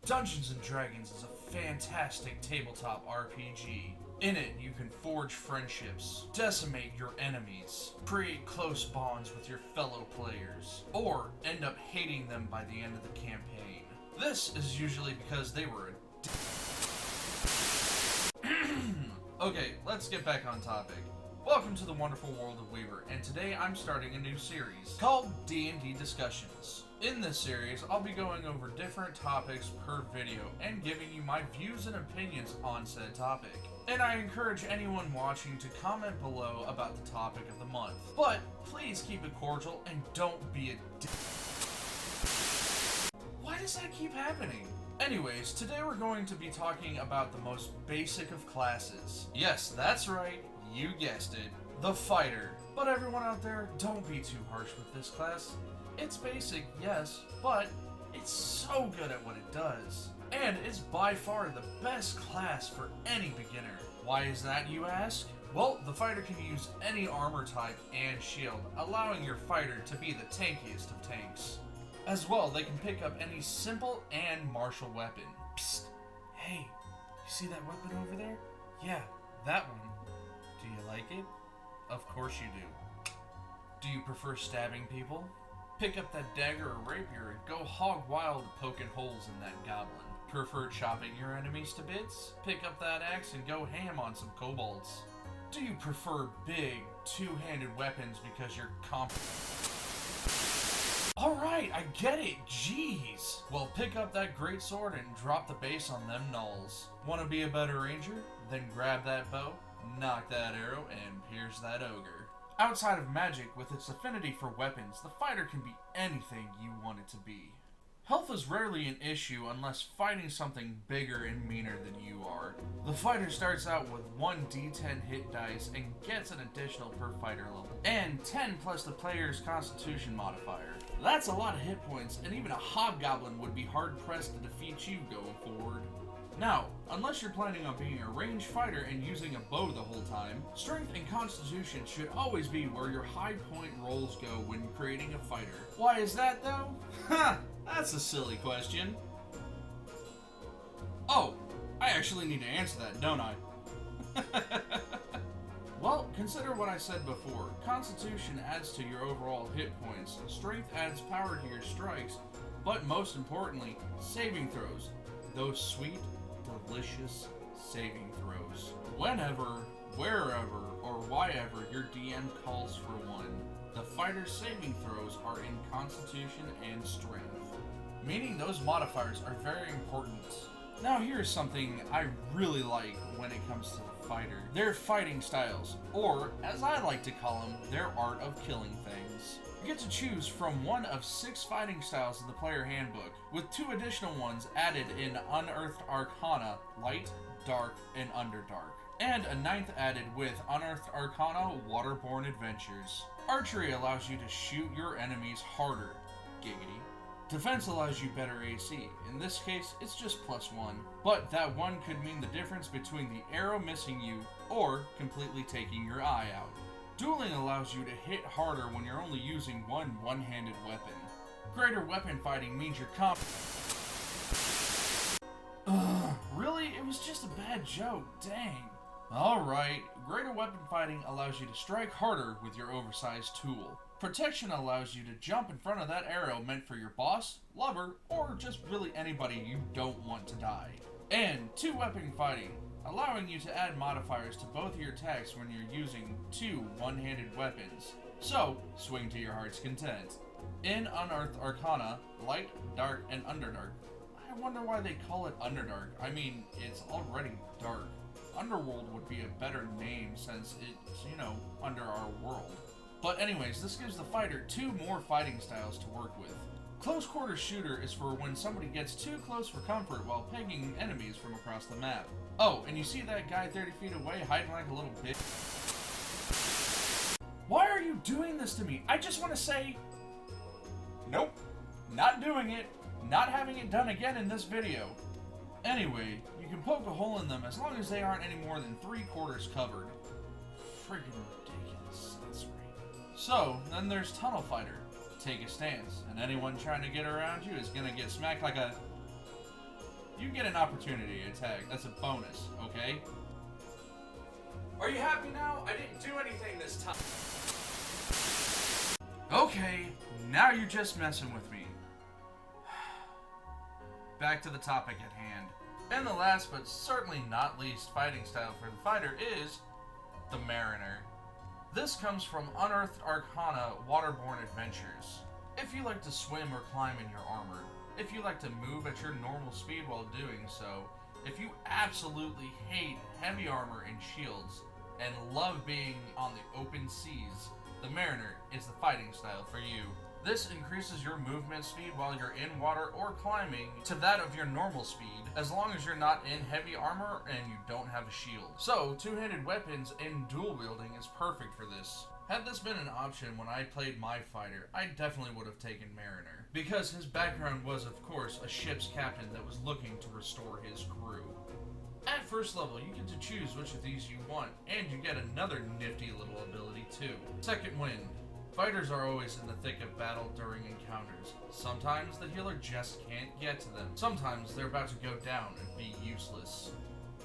Dungeons & Dragons is a fantastic tabletop RPG. In it, you can forge friendships, decimate your enemies, create close bonds with your fellow players, or end up hating them by the end of the campaign. This is usually because they were Okay, let's get back on topic. Welcome to the wonderful world of Weaver, and today I'm starting a new series called D&D Discussions. In this series, I'll be going over different topics per video and giving you my views and opinions on said topic. And I encourage anyone watching to comment below about the topic of the month. But please keep it cordial and don't be a Why does that keep happening? Anyways, today we're going to be talking about the most basic of classes. Yes, that's right, you guessed it, the fighter. But everyone out there, don't be too harsh with this class. It's basic, yes, but it's so good at what it does. And it's by far the best class for any beginner. Why is that, you ask? Well, the fighter can use any armor type and shield, allowing your fighter to be the tankiest of tanks. As well, they can pick up any simple and martial weapon. Psst! Hey, you see that weapon over there? Yeah, that one. Do you like it? Of course you do. Do you prefer stabbing people? Pick up that dagger or rapier and go hog wild poking holes in that goblin. Prefer chopping your enemies to bits? Pick up that axe and go ham on some kobolds. Do you prefer big, two-handed weapons because you're Alright, I get it, jeez! Well, pick up that great sword and drop the base on them gnolls. Want to be a better ranger? Then grab that bow, knock that arrow, and pierce that ogre. Outside of magic, with its affinity for weapons, the fighter can be anything you want it to be. Health is rarely an issue unless fighting something bigger and meaner than you are. The fighter starts out with 1d10 hit dice and gets an additional per fighter level, and 10 plus the player's constitution modifier. That's a lot of hit points, and even a hobgoblin would be hard-pressed to defeat you going forward. Now, unless you're planning on being a ranged fighter and using a bow the whole time, strength and constitution should always be where your high point rolls go when creating a fighter. Why is that though? Ha! That's a silly question. Oh, I actually need to answer that, don't I? Well, consider what I said before. Constitution adds to your overall hit points, strength adds power to your strikes, but most importantly, saving throws. Those sweet, delicious saving throws. Whenever, wherever, or whyever your DM calls for one, the fighter's saving throws are in Constitution and Strength, meaning those modifiers are very important. Now here's something I really like when it comes to the fighter. Their fighting styles, or as I like to call them, their art of killing things. You get to choose from one of 6 fighting styles in the player handbook, with 2 additional ones added in Unearthed Arcana, Light, Dark, and Underdark, and a 9th added with Unearthed Arcana, Waterborne Adventures. Archery allows you to shoot your enemies harder, giggity. Defense allows you better AC, in this case it's just +1, but that 1 could mean the difference between the arrow missing you or completely taking your eye out. Dueling allows you to hit harder when you're only using one-handed weapon. Greater weapon fighting means you're Really? It was just a bad joke, dang. Alright, greater weapon fighting allows you to strike harder with your oversized tool. Protection allows you to jump in front of that arrow meant for your boss, lover, or just really anybody you don't want to die. And 2 weapon fighting, allowing you to add modifiers to both of your attacks when you're using 2 one-handed weapons. So, swing to your heart's content. In Unearthed Arcana, Light, Dark, and Underdark. I wonder why they call it Underdark. I mean, it's already dark. Underworld would be a better name since it's, under our world. But anyways, this gives the fighter 2 more fighting styles to work with. Close quarter shooter is for when somebody gets too close for comfort while pegging enemies from across the map. Oh, and you see that guy 30 feet away hiding like a little bitch? Why are you doing this to me? I just want to say... Nope. Not doing it. Not having it done again in this video. Anyway, you can poke a hole in them as long as they aren't any more than 3/4 covered. Friggin' ridiculous. That's right. So, then there's Tunnel Fighter. Take a stance, and anyone trying to get around you is gonna get smacked like a... you get an opportunity attack. That's a bonus, okay? Are you happy now? I didn't do anything this time. Okay, now you're just messing with me. Back to the topic at hand. And the last but certainly not least fighting style for the fighter is the Mariner. This comes from Unearthed Arcana Waterborne Adventures. If you like to swim or climb in your armor, if you like to move at your normal speed while doing so, if you absolutely hate heavy armor and shields, and love being on the open seas, the Mariner is the fighting style for you. This increases your movement speed while you're in water or climbing to that of your normal speed, as long as you're not in heavy armor and you don't have a shield. So, two-handed weapons and dual wielding is perfect for this. Had this been an option when I played my fighter, I definitely would have taken Mariner, because his background was, of course, a ship's captain that was looking to restore his crew. At first level, you get to choose which of these you want, and you get another nifty little ability too. Second Wind. Fighters are always in the thick of battle during encounters. Sometimes the healer just can't get to them. Sometimes they're about to go down and be useless.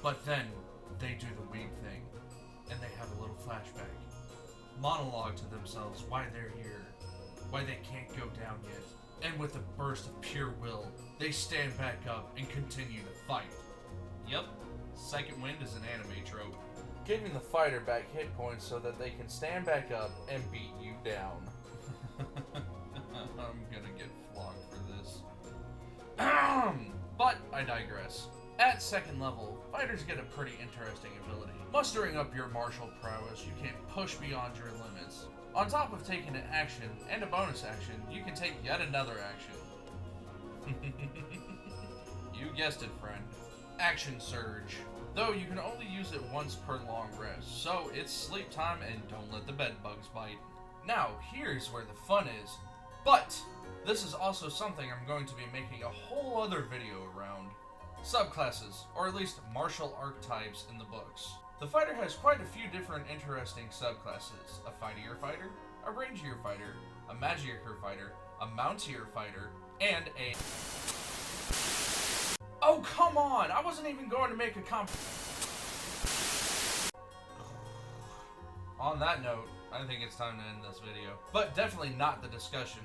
But then, they do the weed thing, and they have a little flashback. Monologue to themselves why they're here, why they can't go down yet, and with a burst of pure will, they stand back up and continue to fight. Yep, Second Wind is an anime trope. Giving the fighter back hit points so that they can stand back up and beat you down. I'm gonna get flogged for this. But I digress. At second level, fighters get a pretty interesting ability. Mustering up your martial prowess, you can push beyond your limits. On top of taking an action and a bonus action, you can take yet another action. You guessed it, friend. Action Surge. Though you can only use it once per long rest, so it's sleep time and don't let the bed bugs bite. Now, here's where the fun is. But, this is also something I'm going to be making a whole other video around. Subclasses, or at least martial archetypes in the books. The fighter has quite a few different interesting subclasses. A fightier fighter, a rangier fighter, a magicer fighter, a mountier fighter, and a... Oh, come on! I wasn't even going to make a On that note, I think it's time to end this video. But definitely not the discussion.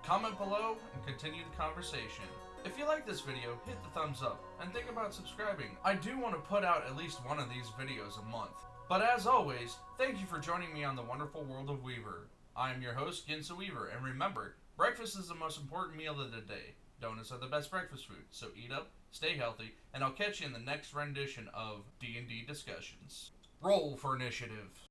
Comment below and continue the conversation. If you like this video, hit the thumbs up, and think about subscribing. I do want to put out at least one of these videos a month. But as always, thank you for joining me on the wonderful world of Weaver. I am your host, Ginsa Weaver, and remember, breakfast is the most important meal of the day. Donuts are the best breakfast food, so eat up, stay healthy, and I'll catch you in the next rendition of D&D Discussions. Roll for initiative.